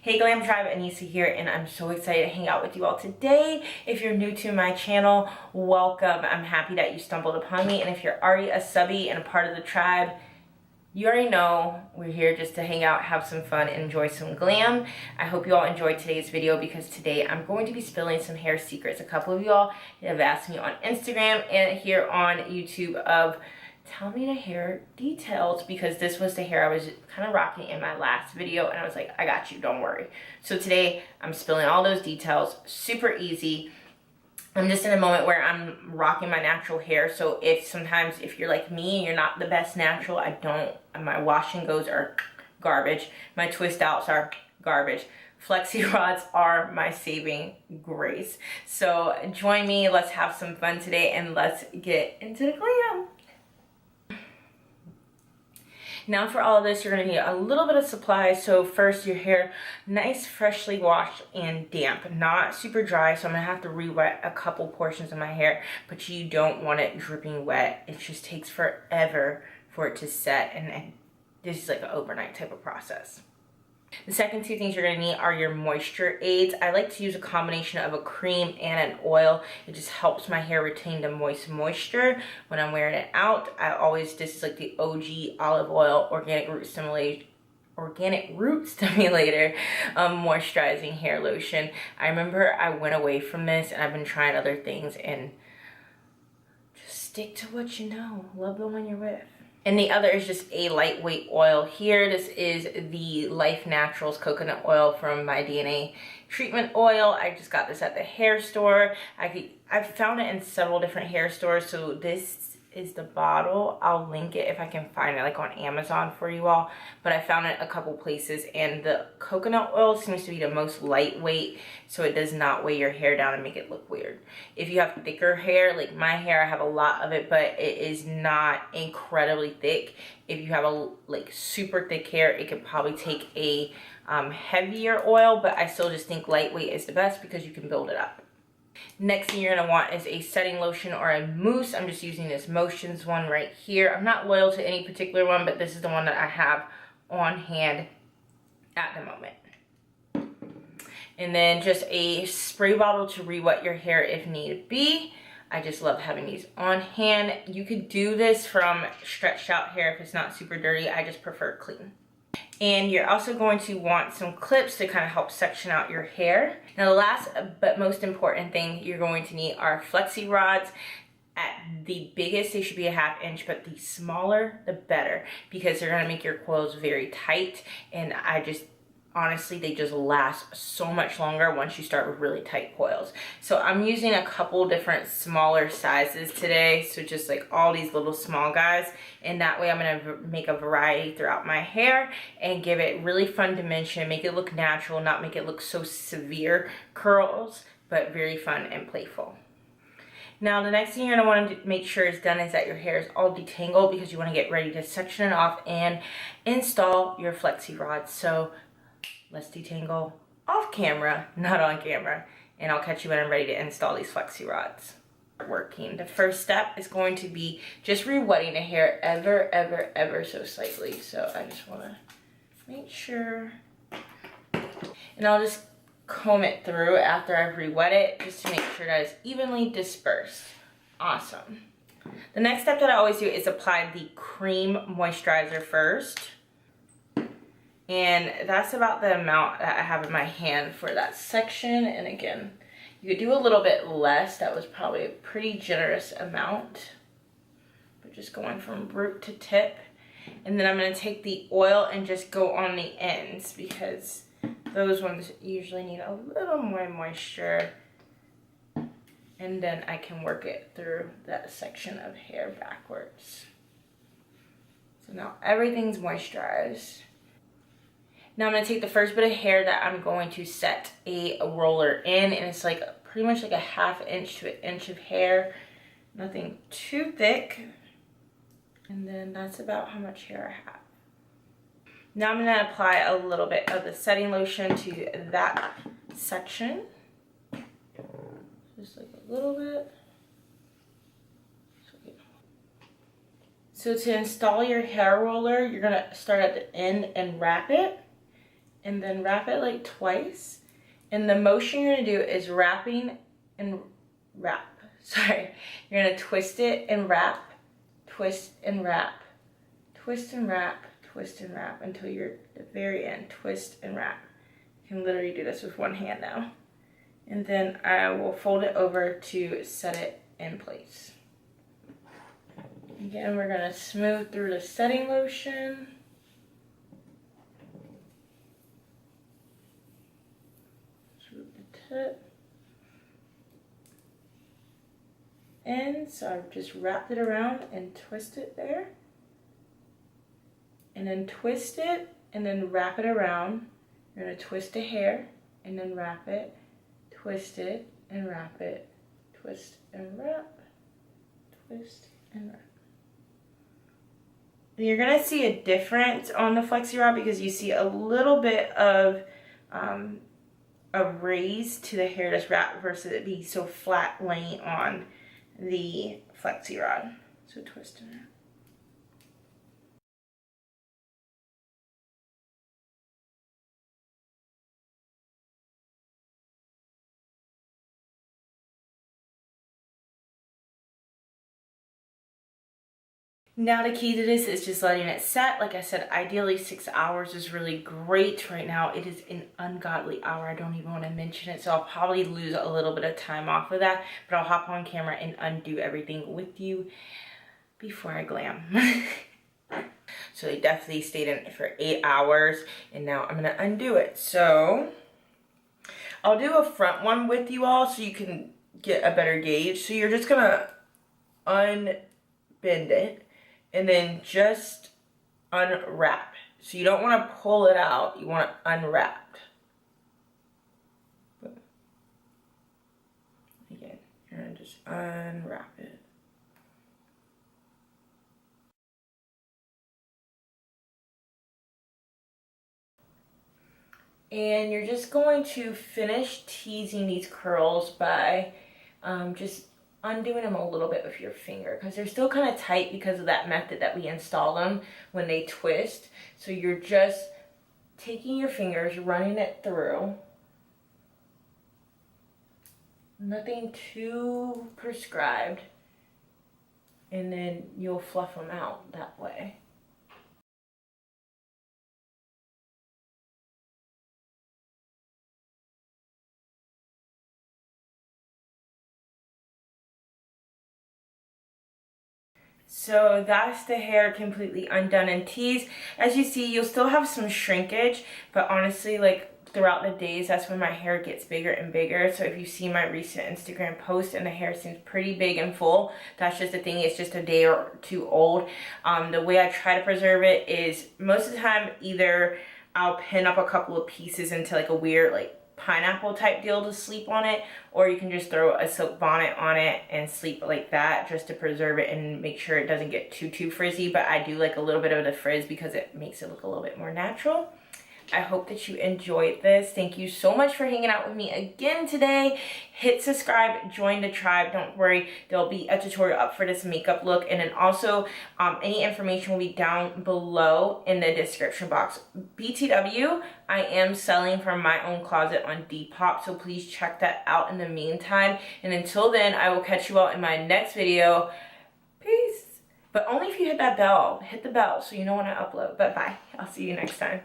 Hey Glam Tribe, Anissa here, and I'm so excited to hang out with you all today. If you're new to my channel, welcome. I'm happy that you stumbled upon me, and if you're already a subby and a part of the tribe, you already know we're here just to hang out, have some fun, and enjoy some glam. I hope you all enjoyed today's video because today I'm going to be spilling some hair secrets. A couple of y'all have asked me on Instagram and here on YouTube of tell me the hair details, because this was the hair I was kind of rocking in my last video, and I was like, I got you, don't worry. So today I'm spilling all those details, super easy. I'm just in a moment where I'm rocking my natural hair, so sometimes if you're like me and you're not the best natural, my wash and goes are garbage, my twist outs are garbage. Flexi rods are my saving grace. So join me, let's have some fun today, and let's get into the glam. Now for all of this, you're going to need a little bit of supplies. So first, your hair nice, freshly washed and damp, not super dry. So I'm going to have to re-wet a couple portions of my hair, but you don't want it dripping wet. It just takes forever for it to set, and this is like an overnight type of process. The second two things you're going to need are your moisture aids. I like to use a combination of a cream and an oil. It just helps my hair retain the moisture when I'm wearing it out. This is like the OG olive oil organic root stimulator moisturizing hair lotion. I remember I went away from this and I've been trying other things, and just stick to what you know. Love the one you're with. And the other is just a lightweight oil here. This is the Life Naturals coconut oil from my DNA treatment oil. I just got this at the hair store. I've found it in several different hair stores. So this is the bottle. I'll link it if I can find it like on Amazon for you all. But I found it a couple places, and the coconut oil seems to be the most lightweight, so it does not weigh your hair down and make it look weird. If you have thicker hair, like my hair, I have a lot of it, but it is not incredibly thick. If you have super thick hair, it could probably take a heavier oil, but I still just think lightweight is the best because you can build it up. Next thing you're going to want is a setting lotion or a mousse. I'm just using this Motions one right here. I'm not loyal to any particular one, but this is the one that I have on hand at the moment. And then just a spray bottle to re-wet your hair if need be. I just love having these on hand. You could do this from stretched out hair if it's not super dirty. I just prefer clean. And you're also going to want some clips to kind of help section out your hair. Now the last but most important thing you're going to need are Flexi rods. At the biggest, they should be a 1/2 inch, but the smaller, the better, because they're gonna make your coils very tight. And honestly, they just last so much longer once you start with really tight coils. So I'm using a couple different smaller sizes today. So just like all these little small guys. And that way I'm gonna make a variety throughout my hair and give it really fun dimension, make it look natural, not make it look so severe curls, but very fun and playful. Now the next thing you're gonna want to make sure is done is that your hair is all detangled, because you wanna get ready to section it off and install your Flexi rods. So let's detangle off camera, not on camera, and I'll catch you when I'm ready to install these Flexi rods. Working. The first step is going to be just re-wetting the hair ever so slightly. So I just want to make sure, and I'll just comb it through after I've re-wet it just to make sure that it's evenly dispersed. Awesome. The next step that I always do is apply the cream moisturizer first. And that's about the amount that I have in my hand for that section. And again, you could do a little bit less. That was probably a pretty generous amount. But just going from root to tip. And then I'm going to take the oil and just go on the ends, because those ones usually need a little more moisture. And then I can work it through that section of hair backwards. So now everything's moisturized. Now I'm going to take the first bit of hair that I'm going to set a roller in, and it's like pretty much like a 1/2 inch to 1 inch of hair. Nothing too thick. And then that's about how much hair I have. Now I'm going to apply a little bit of the setting lotion to that section. Just like a little bit. So to install your hair roller, you're going to start at the end and wrap it. and then wrap it like twice. And the motion you're gonna do is wrapping and wrap. Sorry, you're gonna twist it and wrap, twist and wrap, twist and wrap, twist and wrap until you're at the very end. Twist and wrap. You can literally do this with one hand now. And then I will fold it over to set it in place. Again, we're gonna smooth through the setting lotion. Smooth the tip. And so I've just wrapped it around and twist it there. And then twist it and then wrap it around. You're gonna twist a hair and then wrap it, twist it and wrap it, twist and wrap, twist and wrap. You're gonna see a difference on the Flexi rod because you see a little bit of a raise to the hair that's wrapped versus it being so flat laying on the Flexi rod. So twist and wrap. Now the key to this is just letting it set. Like I said, ideally 6 hours is really great. Right now it is an ungodly hour. I don't even want to mention it, so I'll probably lose a little bit of time off of that, but I'll hop on camera and undo everything with you before I glam. So they definitely stayed in for 8 hours, and now I'm gonna undo it. So I'll do a front one with you all so you can get a better gauge. So you're just gonna unbend it and then just unwrap. So you don't want to pull it out, you want it unwrapped. Again, you're gonna just unwrap it. And you're just going to finish teasing these curls by just undoing them a little bit with your finger because they're still kind of tight because of that method that we install them when they twist. So you're just taking your fingers, running it through. Nothing too prescribed. And then you'll fluff them out that way. So that's the hair completely undone and teased. As you see, you'll still have some shrinkage, but honestly, like throughout the days, that's when my hair gets bigger and bigger. So if you see my recent Instagram post and the hair seems pretty big and full, that's just the thing. It's just a day or two old. The way I try to preserve it is most of the time either I'll pin up a couple of pieces into like a weird like pineapple type deal to sleep on it, or you can just throw a silk bonnet on it and sleep like that just to preserve it and make sure it doesn't get too frizzy. But I do like a little bit of the frizz because it makes it look a little bit more natural. I hope that you enjoyed this. Thank you so much for hanging out with me again today. Hit subscribe, join the tribe. Don't worry, there'll be a tutorial up for this makeup look, and then also any information will be down below in the description box. BTW, I am selling from my own closet on Depop, so please check that out in the meantime. And until then, I will catch you all in my next video. Peace. But only if you hit that bell. Hit the bell so you know when I upload. But bye. I'll see you next time.